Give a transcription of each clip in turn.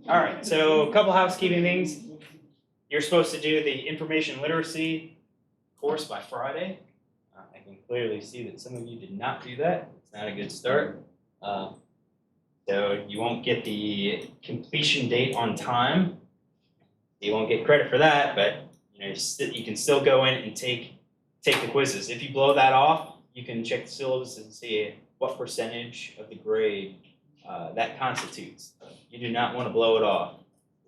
All right, so a couple housekeeping things. You're supposed to do the information literacy course by Friday. I can clearly see that some of you did not do that. It's not a good start. So you won't get the completion date on time. You won't get credit for that, but you can still go in and take the quizzes. If you blow that off, you can check the syllabus and see what percentage of the grade that constitutes. You do not want to blow it off.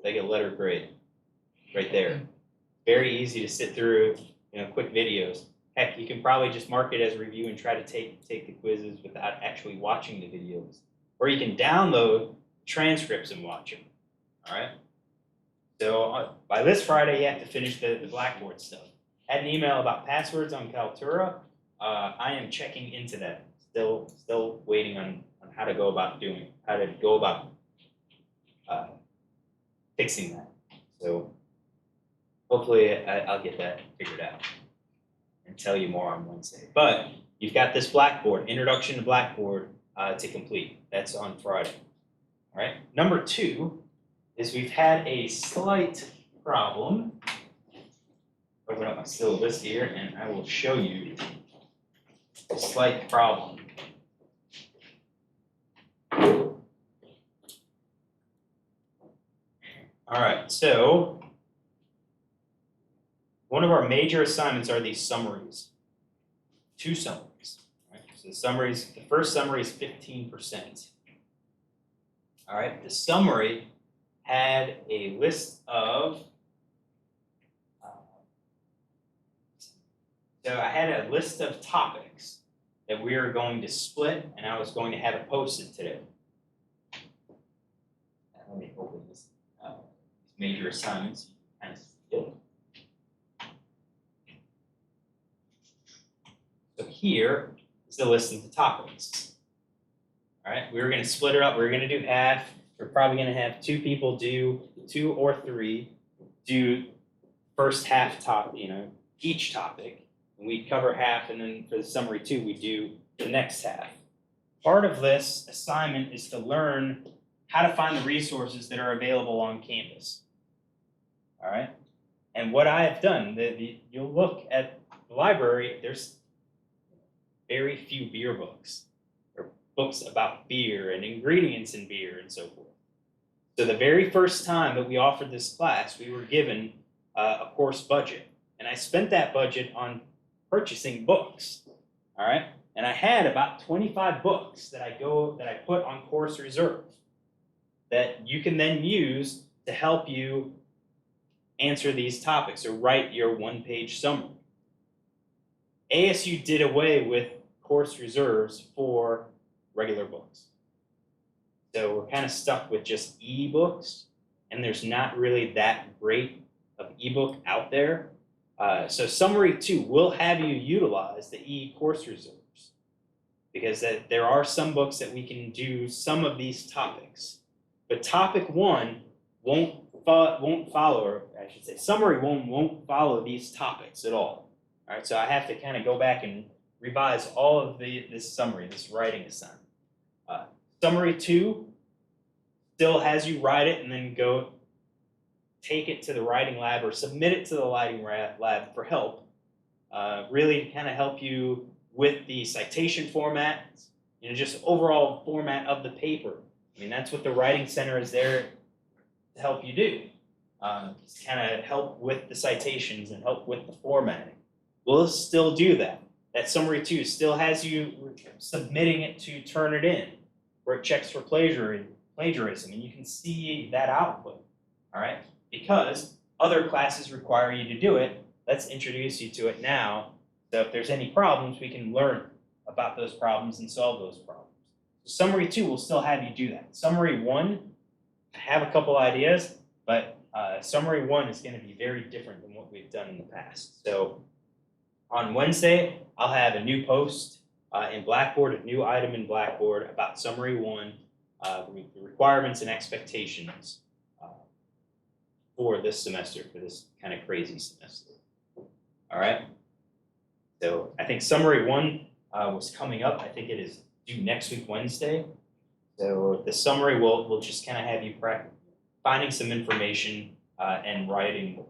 They get a letter grade right there. Very easy to sit through, quick videos. Heck, you can probably just mark it as review and try to take the quizzes without actually watching the videos. Or you can download transcripts and watch them. All right. So by this Friday, you have to finish the Blackboard stuff. Had an email about passwords on Kaltura. I am checking into that. Still waiting on how to go about fixing that. So hopefully I'll get that figured out and tell you more on Wednesday. But you've got this Blackboard, Introduction to Blackboard, to complete. That's on Friday. All right. Number 2 is we've had a slight problem. Open up my syllabus here, and I will show you a slight problem. All right, so one of our major assignments are these summaries. 2 summaries. Right? So the first summary is 15%. All right, the summary had a list of so I had a list of topics that we are going to split, and I was going to have it posted today. Let me open this major assignments. Kind of see it. So here is the list of the topics. All right, we're going to split it up. We're going to do half. We're probably going to have 2 people do 2 or 3 do first half each topic. And we cover half, and then for the summary 2, we do the next half. Part of this assignment is to learn how to find the resources that are available on campus. All right? And what I have done, you'll look at the library, there's very few beer books, or books about beer and ingredients in beer and so forth. So the very first time that we offered this class, we were given a course budget. And I spent that budget on purchasing books, all right? And I had about 25 books that I put on course reserve that you can then use to help you answer these topics or write your 1-page summary. ASU did away with course reserves for regular books. So we're kind of stuck with just e-books, and there's not really that great of ebook out there. So summary 2 will have you utilize the e-course reserves because there are some books that we can do some of these topics. But topic 1 won't follow, or I should say summary 1 won't follow these topics at all. All right, so I have to kind of go back and revise all of this summary, this writing assignment. Summary 2 still has you write it and then go take it to the writing lab or submit it to the writing lab for help, really to kind of help you with the citation format, just overall format of the paper. I mean, that's what the Writing Center is there to help you do. Just kind of help with the citations and help with the formatting. We'll still do that. That summary 2 still has you submitting it to Turnitin, where it checks for plagiarism, and you can see that output, all right? Because other classes require you to do it, let's introduce you to it now. So if there's any problems, we can learn about those problems and solve those problems. So summary 2 will still have you do that. Summary 1, I have a couple ideas, but summary 1 is going to be very different than what we've done in the past. So on Wednesday, I'll have a new post in Blackboard, a new item in Blackboard about summary 1, the requirements and expectations for this semester, for this kind of crazy semester. All right. So I think summary 1 was coming up. I think it is due next week, Wednesday. So the summary will just kind of have you finding some information and writing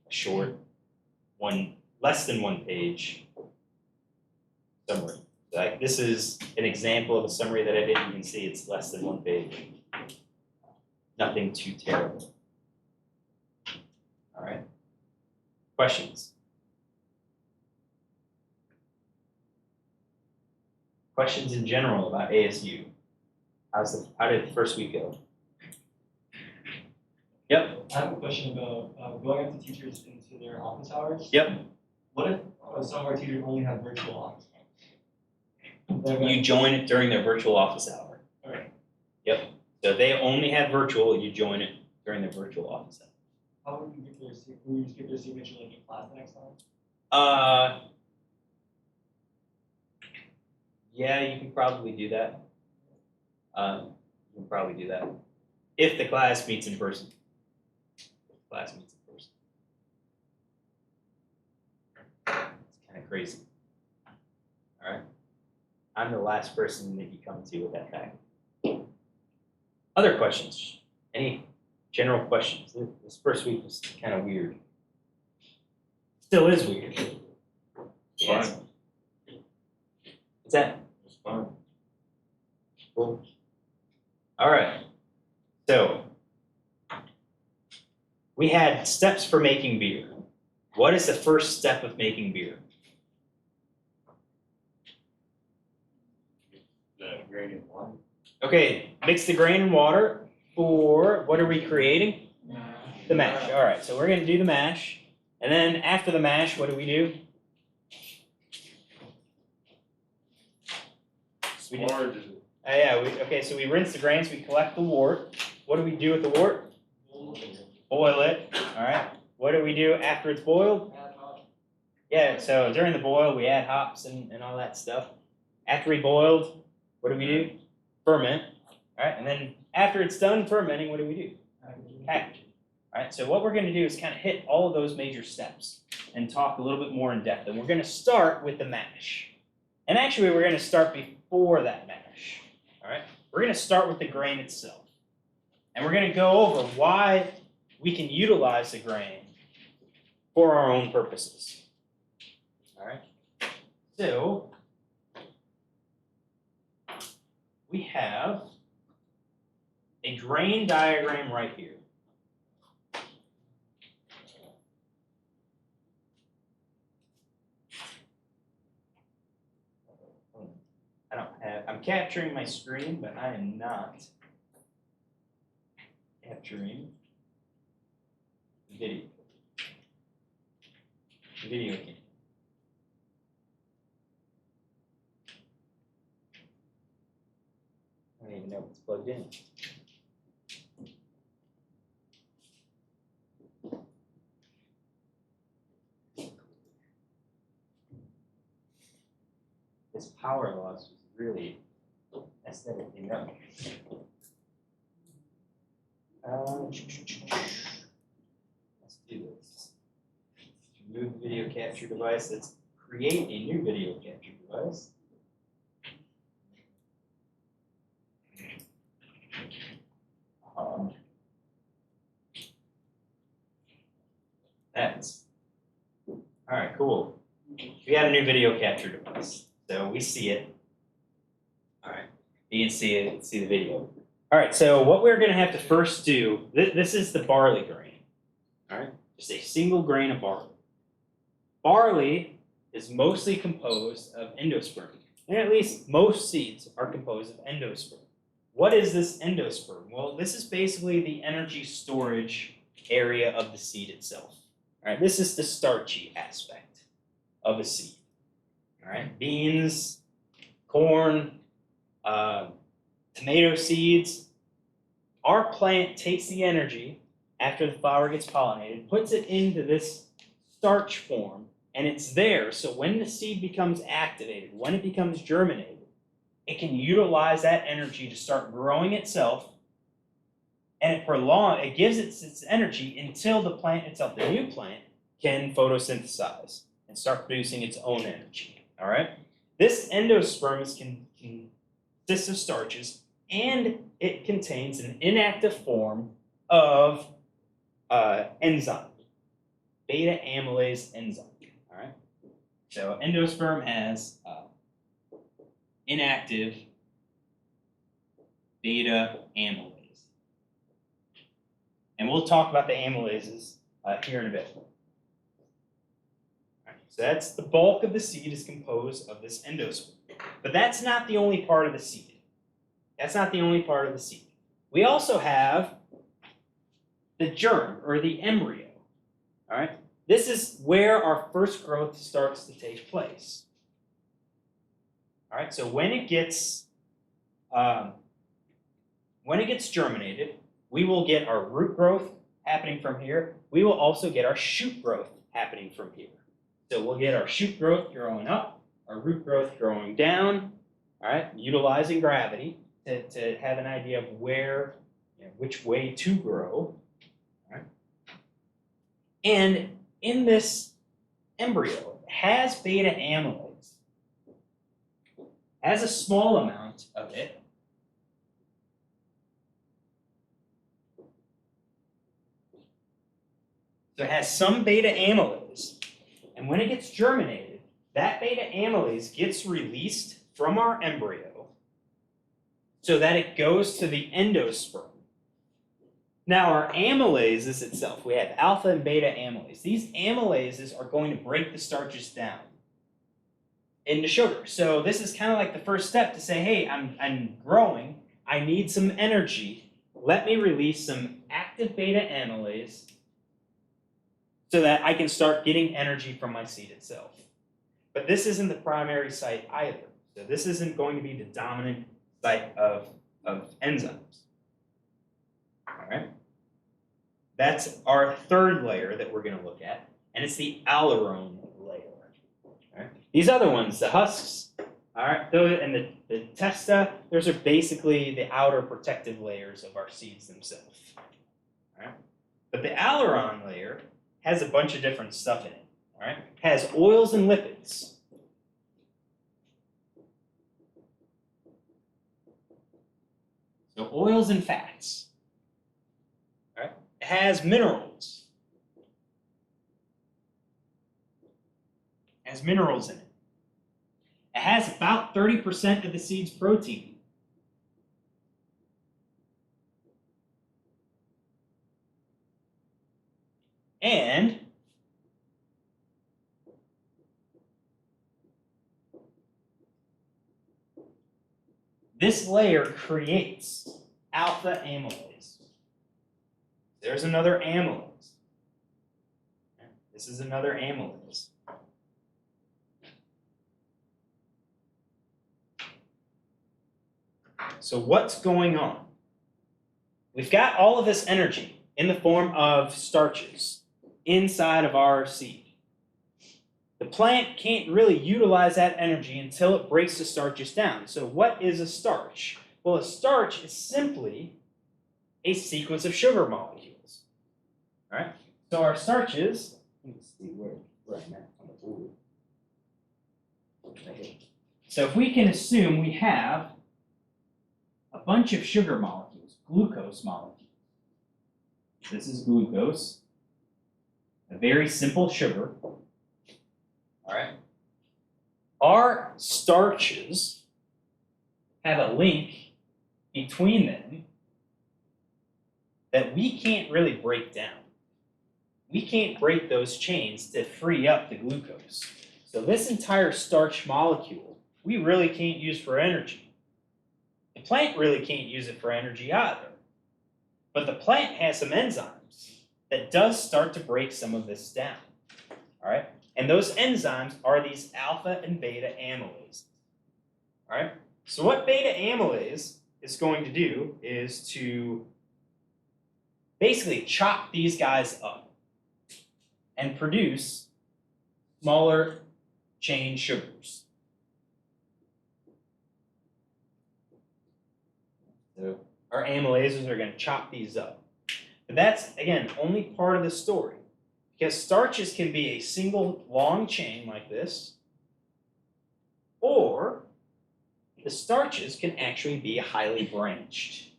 a short less than 1 page summary. Like this is an example of a summary that I did. You can see it's less than 1 page. Nothing too terrible. All right. Questions? Questions in general about ASU? How did the first week go? Yep. I have a question about going up to teachers into their office hours. Yep. What if some of our teachers only have virtual office hours? You join it during their virtual office hour. Okay. Yep. So if they only have virtual, you join it during their virtual office hour. How would you get their will you just get their signature like in class the next time? Yeah, you can probably do that. You can probably do that if the class meets in person. It's kind of crazy. All right. I'm the last person that you come to with that fact. Other questions? Any general questions? This first week was kind of weird. Still is weird. Yes. What's that? It's fine. Cool. All right. So we had steps for making beer. What is the first step of making beer? The grain and water. Okay, mix the grain and water for, what are we creating? The mash. All right, so we're going to do the mash. And then after the mash, what do we do? So we okay, so we rinse the grains, we collect the wort. What do we do with the wort? Boil it. All right. What do we do after it's boiled? Yeah, so during the boil, we add hops and all that stuff. After we boiled, what do we do? Ferment. All right, and then after it's done fermenting, what do we do? Package it. All right, so what we're going to do is kind of hit all of those major steps and talk a little bit more in depth. And we're going to start with the mash. And actually, we're going to start before that mash. All right, we're going to start with the grain itself. And we're going to go over why we can utilize the grain for our own purposes. All right, so we have a grain diagram right here. I'm capturing my screen, but I am not capturing the video. The video game. I don't even know if it's plugged in. This power loss was really aesthetically up. Let's do this. Remove the video capture device. Let's create a new video capture device. That's all right. Cool. We got a new video capture device, so we see it. All right, you can see it. See the video. All right. So what we're going to have to first do. This is the barley grain. All right, just a single grain of barley. Barley is mostly composed of endosperm, and at least most seeds are composed of endosperm. What is this endosperm? Well, this is basically the energy storage area of the seed itself. All right, this is the starchy aspect of a seed. All right, beans, corn, tomato seeds. Our plant takes the energy after the flower gets pollinated, puts it into this starch form, and it's there. So when the seed becomes activated, when it becomes germinated, it can utilize that energy to start growing itself, and it gives it its energy until the plant itself, the new plant, can photosynthesize and start producing its own energy. All right. This endosperm consists of starches, and it contains an inactive form of enzyme, beta amylase enzyme. All right. So endosperm has inactive beta amylase. And we'll talk about the amylases here in a bit. All right, so that's the bulk of the seed is composed of this endosperm. But that's not the only part of the seed. That's not the only part of the seed. We also have the germ or the embryo. All right. This is where our first growth starts to take place. All right. So when it gets germinated, we will get our root growth happening from here. We will also get our shoot growth happening from here. So we'll get our shoot growth growing up, our root growth growing down, all right, utilizing gravity to have an idea of where, which way to grow. All right. And in this embryo, it has beta amylase, has a small amount of it. So it has some beta amylase, and when it gets germinated, that beta amylase gets released from our embryo so that it goes to the endosperm. Now our amylases itself, we have alpha and beta amylase. These amylases are going to break the starches down into sugar. So this is kind of like the first step to say, hey, I'm growing, I need some energy. Let me release some active beta amylase so that I can start getting energy from my seed itself. But this isn't the primary site either. So this isn't going to be the dominant site of enzymes. All right. That's our third layer that we're going to look at, and it's the Aileron layer. All right. These other ones, the husks, all right, and the testa, those are basically the outer protective layers of our seeds themselves. All right. But the Aileron layer has a bunch of different stuff in it. All right, has oils and lipids. So oils and fats. All right, it has minerals. It has minerals in it. It has about 30% of the seed's protein. And this layer creates alpha amylase. There's another amylase. This is another amylase. So what's going on? We've got all of this energy in the form of starches inside of our seed. The plant can't really utilize that energy until it breaks the starches down. So what is a starch? Well, a starch is simply a sequence of sugar molecules. All right? So our starches, let's see where I'm at on the board. So if we can assume we have a bunch of sugar molecules, glucose molecules. This is glucose, a very simple sugar. All right. Our starches have a link between them that we can't really break down. We can't break those chains to free up the glucose. So this entire starch molecule, we really can't use for energy. The plant really can't use it for energy either. But the plant has some enzymes that does start to break some of this down. All right? And those enzymes are these alpha and beta amylase. All right? So what beta amylase is going to do is to basically chop these guys up and produce smaller chain sugars. So our amylases are going to chop these up. But that's, again, only part of the story. Because starches can be a single long chain like this, or the starches can actually be highly branched.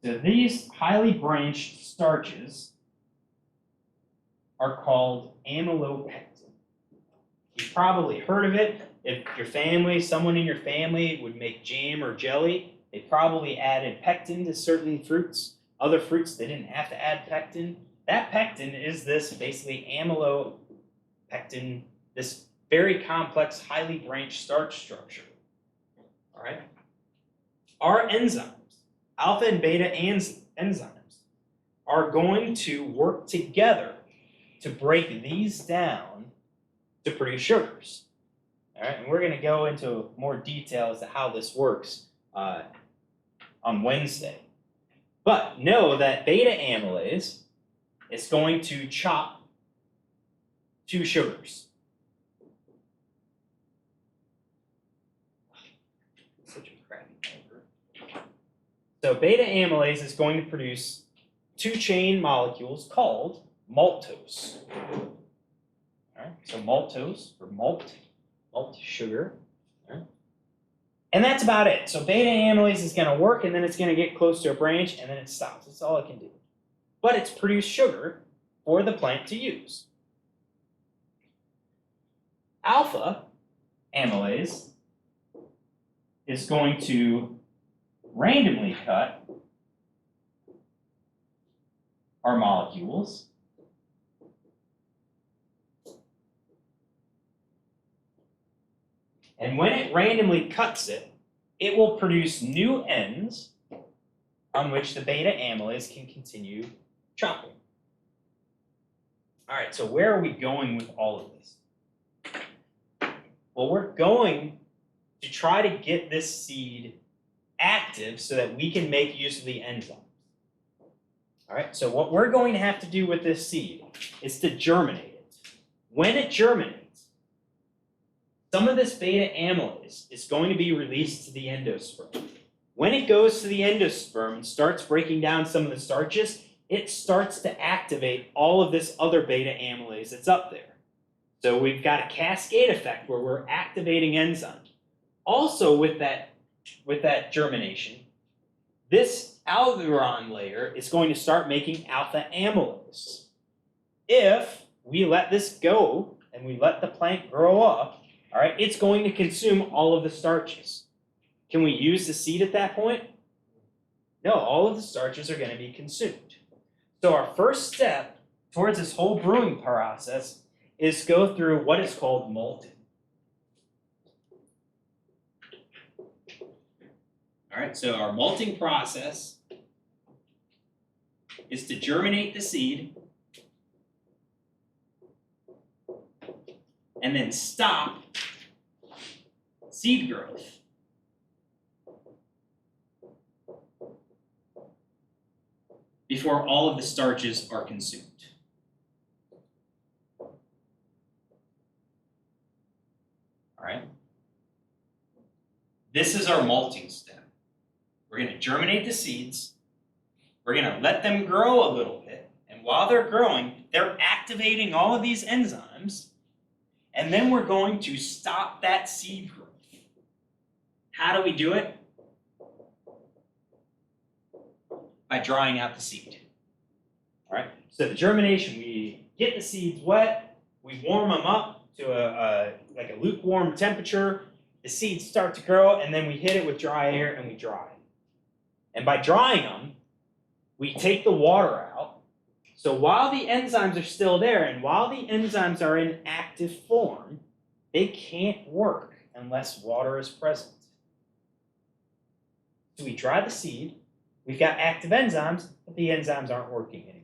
So these highly branched starches are called amylopectin. You've probably heard of it. If your family, someone in your family would make jam or jelly, they probably added pectin to certain fruits. Other fruits, they didn't have to add pectin. That pectin is this basically amylopectin, this very complex, highly branched starch structure. All right. Our enzymes, alpha and beta enzymes, are going to work together to break these down to produce sugars. All right, and we're going to go into more detail as to how this works on Wednesday. But know that beta amylase is going to chop two sugars. Such a crappy paper. So beta amylase is going to produce two chain molecules called maltose. All right, so maltose or malt sugar. All right. And that's about it. So beta amylase is going to work, and then it's going to get close to a branch, and then it stops. That's all it can do. But it's produced sugar for the plant to use. Alpha amylase is going to randomly cut our molecules and when it randomly cuts it, it will produce new ends on which the beta amylase can continue chopping. All right, so where are we going with all of this? Well, we're going to try to get this seed active so that we can make use of the enzymes. All right, so what we're going to have to do with this seed is to germinate it. When it germinates, some of this beta amylase is going to be released to the endosperm. When it goes to the endosperm and starts breaking down some of the starches, it starts to activate all of this other beta amylase that's up there. So we've got a cascade effect where we're activating enzymes. Also with that germination, this Aileron layer is going to start making alpha amylase. If we let this go and we let the plant grow up, all right, it's going to consume all of the starches. Can we use the seed at that point? No, all of the starches are going to be consumed. So our first step towards this whole brewing process is go through what is called malting. All right, so our malting process is to germinate the seed and then stop seed growth. Before all of the starches are consumed. All right. This is our malting step. We're going to germinate the seeds. We're going to let them grow a little bit. And while they're growing, they're activating all of these enzymes. And then we're going to stop that seed growth. How do we do it? By drying out the seed. All right. So the germination, we get the seeds wet, we warm them up to a lukewarm temperature. The seeds start to grow, and then we hit it with dry air and we dry. And by drying them, we take the water out. So while the enzymes are still there, and while the enzymes are in active form, they can't work unless water is present. So we dry the seed. We've got active enzymes, but the enzymes aren't working anymore.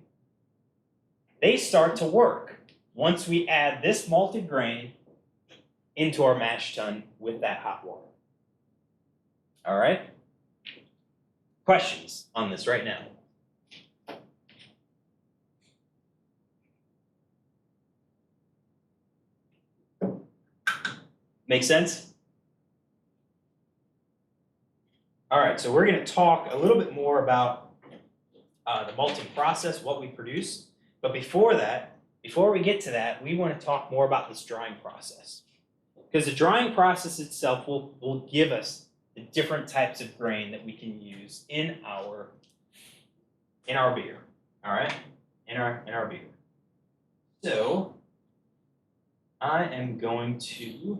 They start to work once we add this malted grain into our mash tun with that hot water. All right? Questions on this right now? Make sense? All right, so we're going to talk a little bit more about the malting process, what we produce. But before we get to that, we want to talk more about this drying process. Because the drying process itself will give us the different types of grain that we can use in our in our beer. All right, in our beer. So I am going to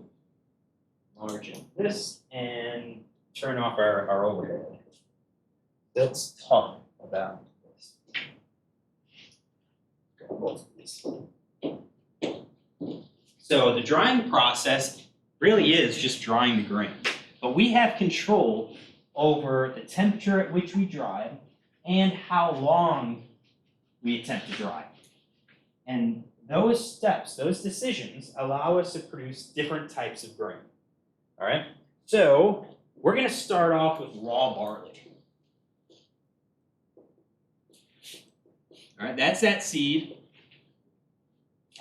margin this and turn off our overhead. Let's talk about this. Grab both of these. So the drying process really is just drying the grain, but we have control over the temperature at which we dry it and how long we attempt to dry it. And those steps, those decisions, allow us to produce different types of grain. All right, so we're going to start off with raw barley. All right, that's that seed.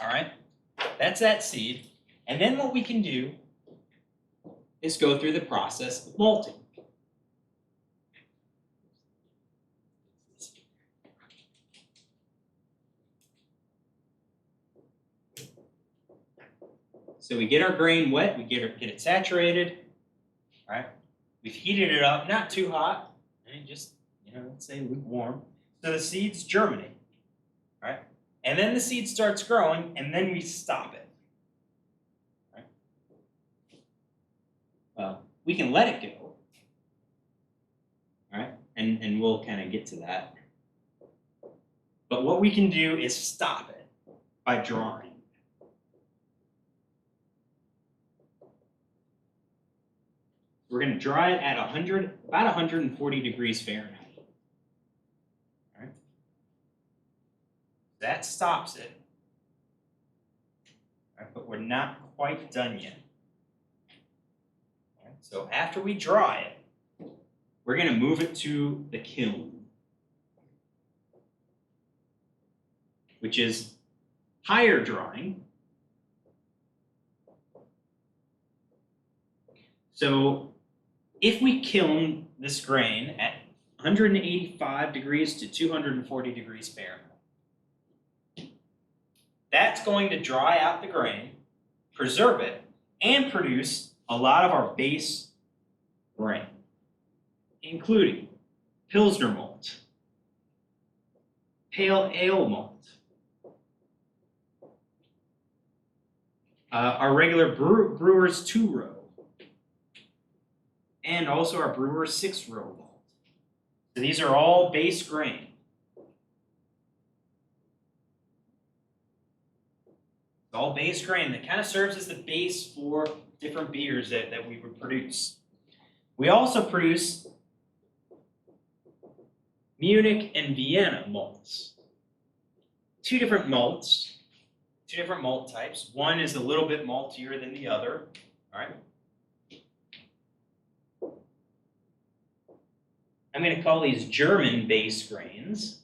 All right, that's that seed. And then what we can do is go through the process of malting. So we get our grain wet, we get it saturated, right? We've heated it up, not too hot, and just, let's say lukewarm. So the seeds germinate, right? And then the seed starts growing, and then we stop it, right? Well, we can let it go, all right? And we'll kind of get to that. But what we can do is stop it by drying. We're going to dry it at about 140 degrees Fahrenheit. All right. That stops it. All right, but we're not quite done yet. All right, so after we dry it, we're going to move it to the kiln, which is higher drying. So if we kiln this grain at 185 degrees to 240 degrees Fahrenheit, that's going to dry out the grain, preserve it, and produce a lot of our base grain, including Pilsner malt, pale ale malt, our regular brewer's 2-row, and also our brewer's 6-row malt. So these are all base grain. It's all base grain that kind of serves as the base for different beers that we would produce. We also produce Munich and Vienna malts. Two different malts, two different malt types. One is a little bit maltier than the other, all right? I'm going to call these German-based grains,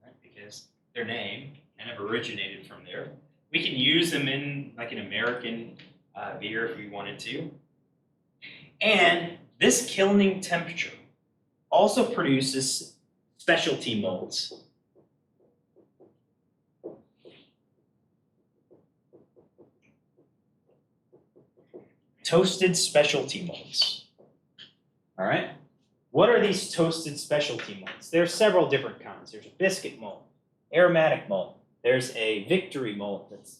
right, because their name kind of originated from there. We can use them in like an American beer if we wanted to. And this kilning temperature also produces specialty malts. Toasted specialty malts. All right? What are these toasted specialty malts? There are several different kinds. There's a biscuit malt, aromatic malt. There's a victory malt that's,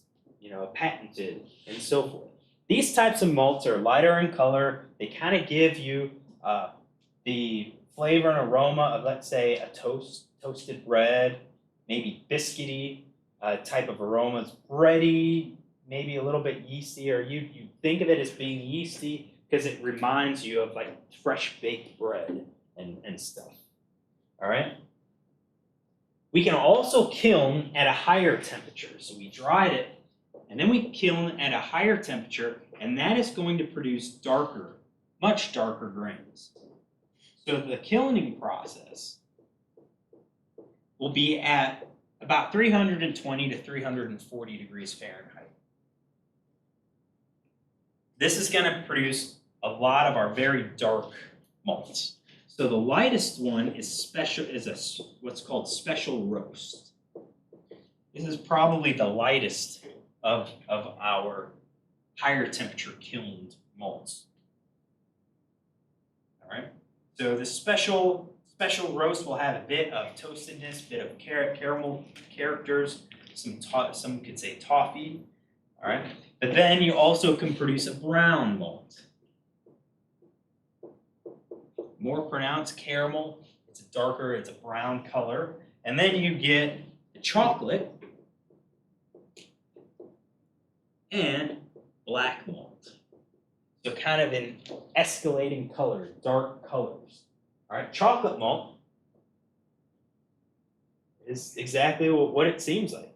patented, and so forth. These types of malts are lighter in color. They kind of give you the flavor and aroma of, let's say, a toasted bread, maybe biscuity type of aromas, bready, maybe a little bit yeasty, or you think of it as being yeasty because it reminds you of like fresh baked bread and stuff. All right. We can also kiln at a higher temperature. So we dried it, and then we kiln at a higher temperature, and that is going to produce darker, much darker grains. So the kilning process will be at about 320 to 340 degrees Fahrenheit. This is going to produce a lot of our very dark malts. So the lightest one is what's called special roast. This is probably the lightest of our higher temperature kilned malts. All right. So the special special roast will have a bit of toastedness, bit of caramel characters, some could say toffee, all right? But then you also can produce a brown malt. More pronounced caramel, it's darker, it's a brown color. And then you get the chocolate and black malt. So kind of in escalating color, dark colors. All right, chocolate malt is exactly what it seems like.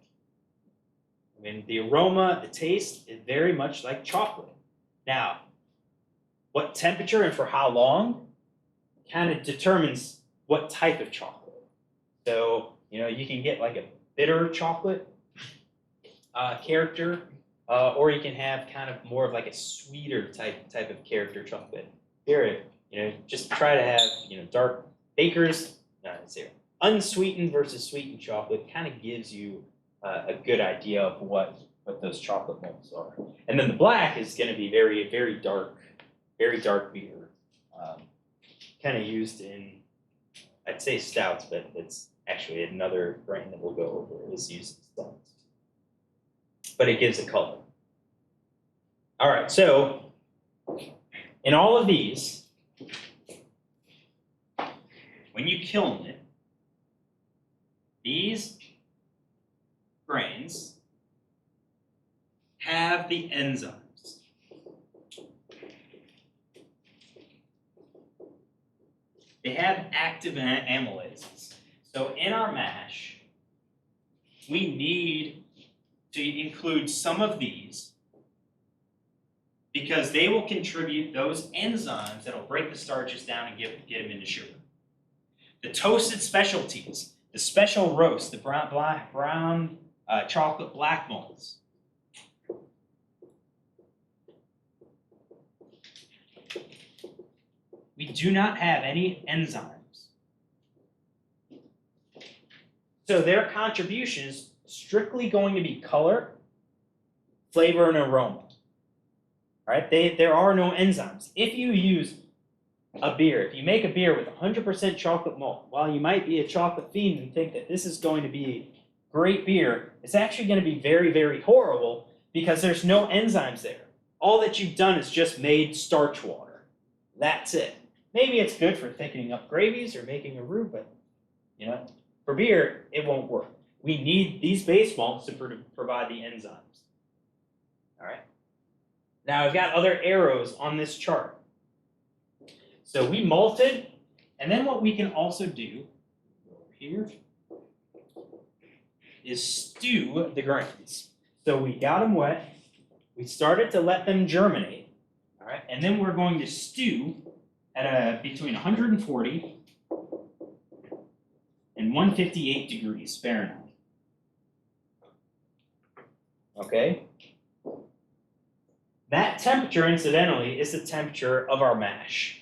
I mean, the aroma, the taste is very much like chocolate. Now, what temperature and for how long kind of determines what type of chocolate. So, you can get like a bitter chocolate character, or you can have kind of more of like a sweeter type of character chocolate. Here, just try to have, dark bakers, unsweetened versus sweetened chocolate kind of gives you a good idea of what those chocolate malts are. And then the black is going to be very, very dark beer. Kind of used in, I'd say stouts, but it's actually another grain that we'll go over is used in stouts. But it gives a color. All right, so in all of these, when you kiln it, these grains have the enzymes. They have active amylases. So in our mash, we need to include some of these because they will contribute those enzymes that will break the starches down and get them into sugar. The toasted specialties, the special roast, the brown chocolate black malts. We do not have any enzymes. So their contribution is strictly going to be color, flavor, and aroma. All right, there are no enzymes. If you use a beer, if you make a beer with 100% chocolate malt, while you might be a chocolate fiend and think that this is going to be great beer, it's actually going to be very, very horrible because there's no enzymes there. All that you've done is just made starch water. That's it. Maybe it's good for thickening up gravies or making a roux, but for beer, it won't work. We need these base malts to provide the enzymes. All right. Now I've got other arrows on this chart. So we malted, and then what we can also do over here is stew the grains. So we got them wet. We started to let them germinate. All right, and then we're going to stew at between 140 and 158 degrees Fahrenheit. Okay? That temperature, incidentally, is the temperature of our mash.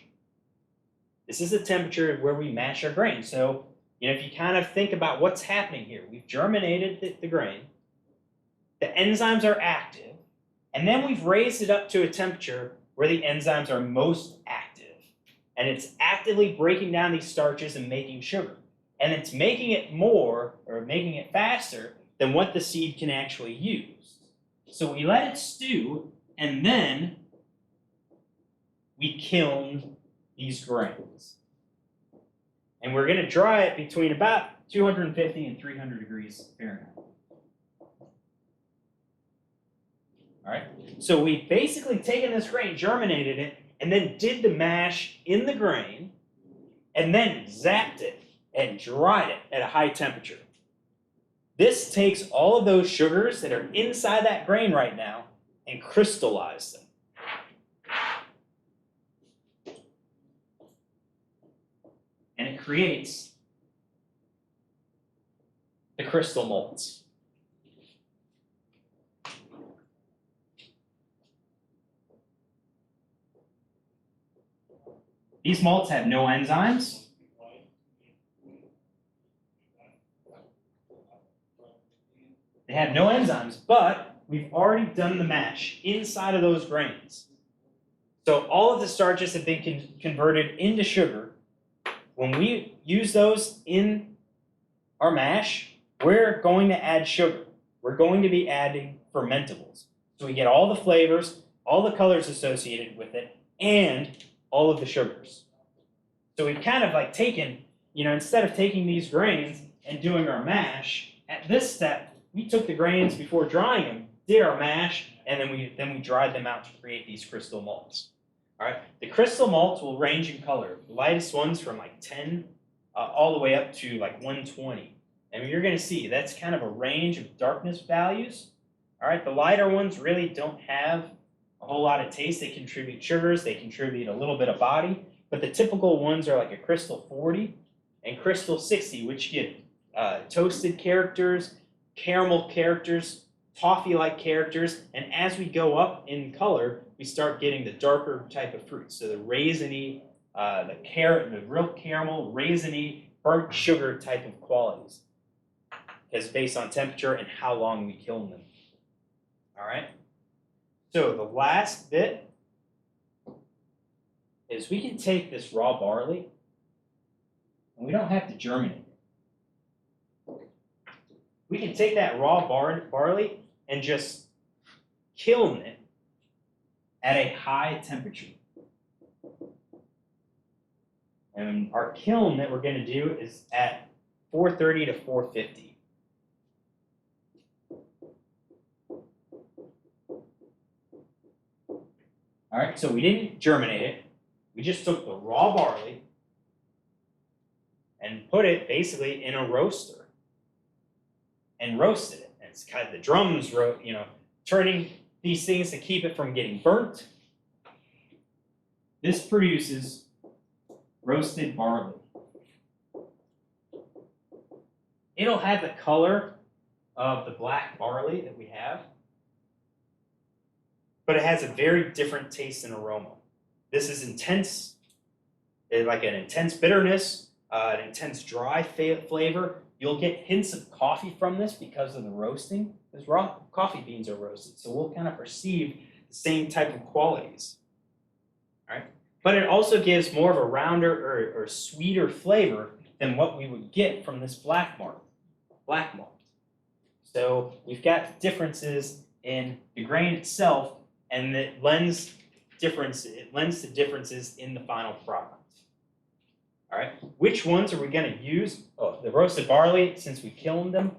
This is the temperature where we mash our grain. So, if you kind of think about what's happening here, we've germinated the grain, the enzymes are active, and then we've raised it up to a temperature where the enzymes are most active. And it's actively breaking down these starches and making sugar. And it's making it more, or making it faster, than what the seed can actually use. So we let it stew, and then we kiln these grains. And we're going to dry it between about 250 and 300 degrees Fahrenheit. All right? So we've basically taken this grain, germinated it, and then did the mash in the grain, and then zapped it and dried it at a high temperature. This takes all of those sugars that are inside that grain right now and crystallizes them. And it creates the crystal malts. These malts have no enzymes. They have no enzymes, but we've already done the mash inside of those grains. So all of the starches have been converted into sugar, when we use those in our mash, we're going to add sugar. We're going to be adding fermentables. So we get all the flavors, all the colors associated with it, and all of the sugars. So we've kind of like taken, instead of taking these grains and doing our mash, at this step, we took the grains before drying them, did our mash, and then we dried them out to create these crystal malts. All right, the crystal malts will range in color. The lightest ones from like 10 all the way up to like 120. And you're going to see that's kind of a range of darkness values. All right, the lighter ones really don't have a whole lot of taste. They contribute sugars, they contribute a little bit of body, but the typical ones are like a crystal 40 and crystal 60, which get toasted characters, caramel characters, toffee-like characters, and as we go up in color, we start getting the darker type of fruits. So the raisiny, the real caramel, raisiny, burnt sugar type of qualities. Because based on temperature and how long we kiln them. All right. So the last bit is we can take this raw barley, and we don't have to germinate it. We can take that raw barley and just kiln it at a high temperature. And our kiln that we're going to do is at 430 to 450. All right, so we didn't germinate it. We just took the raw barley and put it basically in a roaster and roasted it. And it's kind of the drums, turning these things to keep it from getting burnt. This produces roasted barley. It'll have the color of the black barley that we have, but it has a very different taste and aroma. This is intense, like an intense bitterness, an intense dry flavor. You'll get hints of coffee from this because of the roasting, because raw coffee beans are roasted. So we'll kind of perceive the same type of qualities. All right? But it also gives more of a rounder or sweeter flavor than what we would get from this black malt. So we've got differences in the grain itself, and it lends to differences in the final product. All right, which ones are we going to use? Oh, the roasted barley, since we kilned them,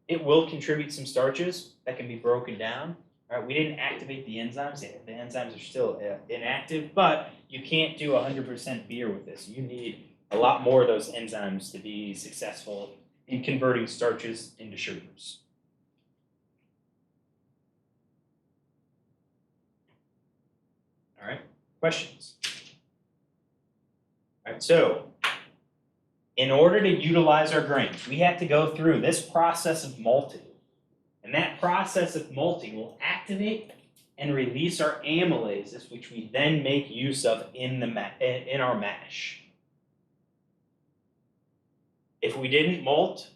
it will contribute some starches that can be broken down. All right, we didn't activate the enzymes. The enzymes are still inactive, but you can't do 100% beer with this. You need a lot more of those enzymes to be successful in converting starches into sugars. All right, questions? All right, so in order to utilize our grains, we have to go through this process of malting. And that process of malting will activate and release our amylases, which we then make use of in our mash. If we didn't malt,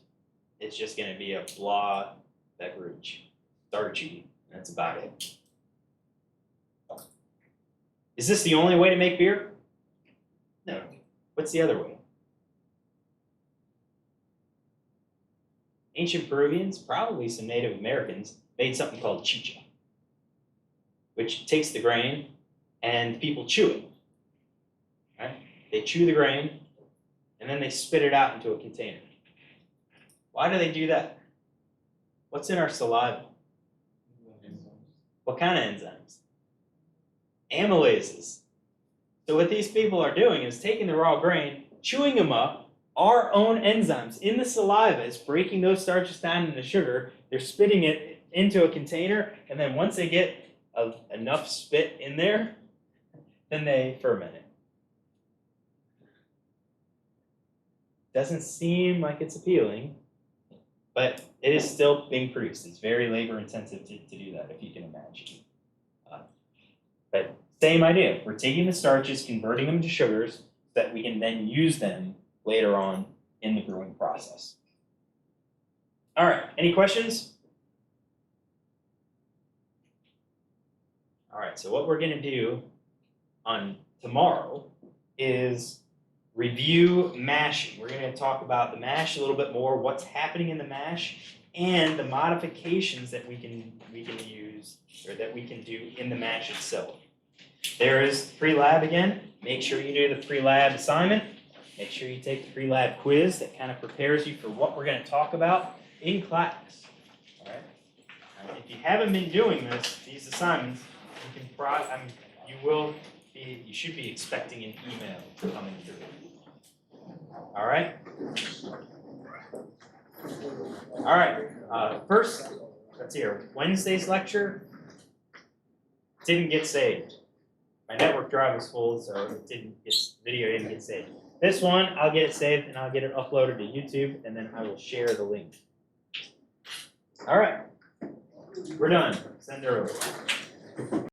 it's just going to be a blah beverage, starchy. That's about it. Is this the only way to make beer? No. What's the other way? Ancient Peruvians, probably some Native Americans, made something called chicha, which takes the grain and people chew it. Right? They chew the grain and then they spit it out into a container. Why do they do that? What's in our saliva? What kind of enzymes? Amylases. So what these people are doing is taking the raw grain, chewing them up. Our own enzymes in the saliva is breaking those starches down into sugar. They're spitting it into a container, and then once they get enough spit in there, then they ferment it. Doesn't seem like it's appealing, but it is still being produced. It's very labor intensive to do that, if you can imagine. But same idea. We're taking the starches, converting them to sugars, so that we can then use them later on in the brewing process. All right, any questions? All right, so what we're going to do on tomorrow is review mashing. We're going to talk about the mash a little bit more, what's happening in the mash, and the modifications that we can use or that we can do in the mash itself. There is pre-lab again. Make sure you do the pre-lab assignment. Make sure you take the pre-lab quiz that kind of prepares you for what we're going to talk about in class. All right. If you haven't been doing these assignments, you can you should be expecting an email coming through. All right. All right. First, let's hear Wednesday's lecture didn't get saved. My network drive was full, so video didn't get saved. This one, I'll get it saved and I'll get it uploaded to YouTube, and then I will share the link. All right. We're done. Send her over.